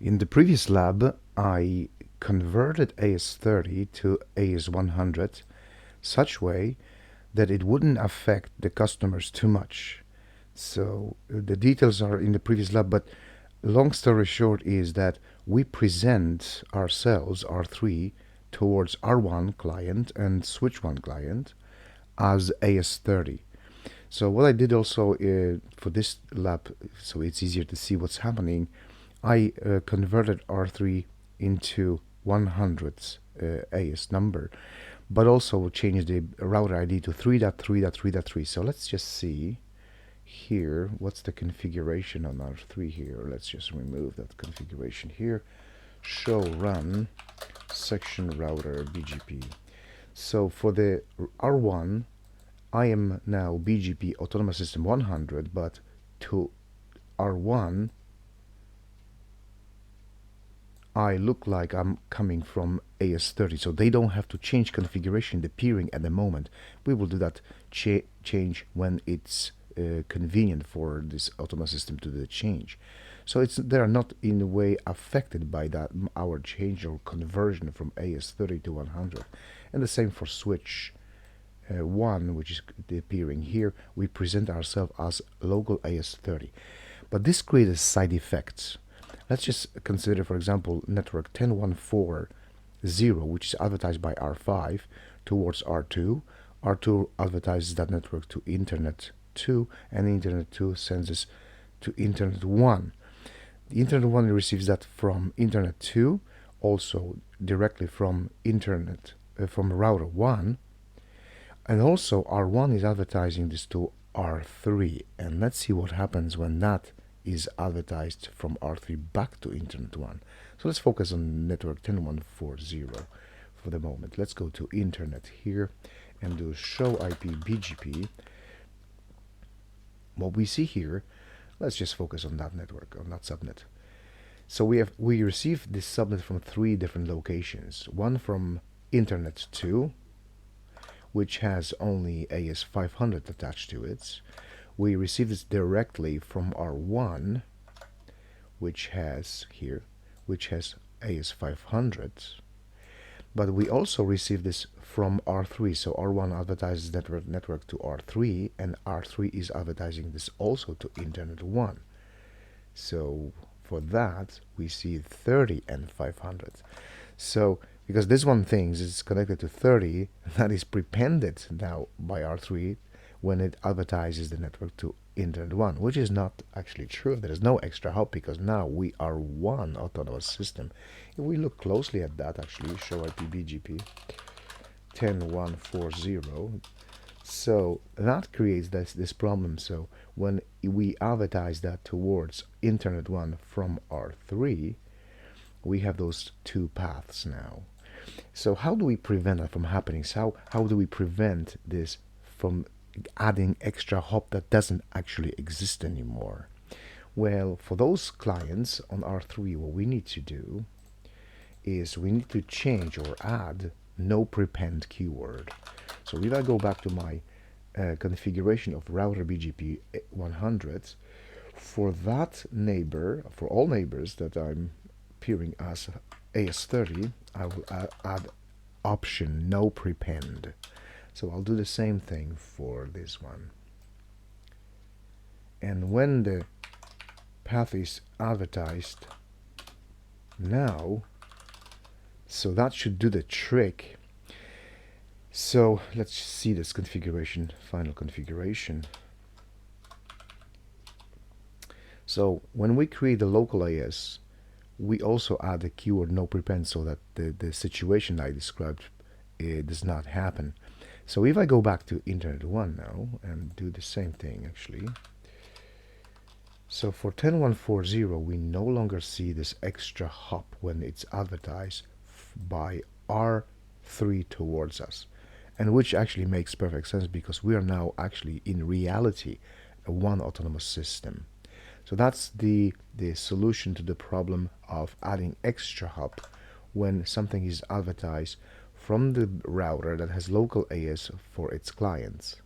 In the previous lab, I converted AS30 to AS100 such way that it wouldn't affect the customers too much. So the details are in the previous lab, but long story short is that we present ourselves, R3, towards R1 client and switch 1 client as AS30. So what I did also for this lab, so it's easier to see what's happening, I converted R3 into 100th AS number, but also changed the router ID to 3.3.3.3. So let's just see here what's the configuration on R3 here. Let's just remove that configuration here. Show run section router BGP. So for the R1, I am now BGP Autonomous System 100, but to R1, I look like I'm coming from AS30, so they don't have to change configuration, the peering at the moment. We will do that change when it's convenient for this autonomous system to do the change. So they are not in a way affected by that our change or conversion from AS30 to 100. And the same for switch 1, which is appearing here. We present ourselves as local AS30. But this creates side effects. Let's just consider, for example, network 10.1.4.0, which is advertised by R5 towards R2. R2 advertises that network to Internet 2, and Internet 2 sends this to Internet 1. The Internet 1 receives that from Internet 2, also directly from Internet, from router 1, and also R1 is advertising this to R3. And let's see what happens when that is advertised from R3 back to Internet 1. So let's focus on network 10.1.4.0 for the moment. Let's go to Internet here and do show IP BGP. What we see here, let's just focus on that network, on that subnet. So we received this subnet from 3 different locations. One from Internet 2, which has only AS500 attached to it. We receive this directly from R1, which has AS500. But we also receive this from R3. So R1 advertises network to R3, and R3 is advertising this also to Internet 1. So for that, we see 30 and 500. So because this one thing is connected to 30, that is prepended now by R3 when it advertises the network to Internet 1, which is not actually true. There is no extra hop because now we are one autonomous system. If we look closely at that, actually, show IP BGP 10.1.4.0, so that creates this problem. So when we advertise that towards Internet 1 from R3, we have those 2 paths now. So how do we prevent that from happening? So how do we prevent this from adding extra hop that doesn't actually exist anymore? Well, for those clients on R3, what we need to do is we need to change or add No-Prepend keyword. So if I go back to my configuration of router BGP 100, for that neighbor, for all neighbors that I'm peering as AS30, I will add option No-Prepend. So I'll do the same thing for this one. And when the path is advertised now, so that should do the trick. So let's see this configuration, final configuration. So when we create the local AS, we also add the keyword No-Prepend so that the situation I described does not happen. So if I go back to Internet 1 now and do the same thing actually, so for 10.1.4.0 we no longer see this extra hop when it's advertised by R3 towards us, and which actually makes perfect sense because we are now actually in reality a one autonomous system. So that's the solution to the problem of adding extra hop when something is advertised from the router that has local AS for its clients.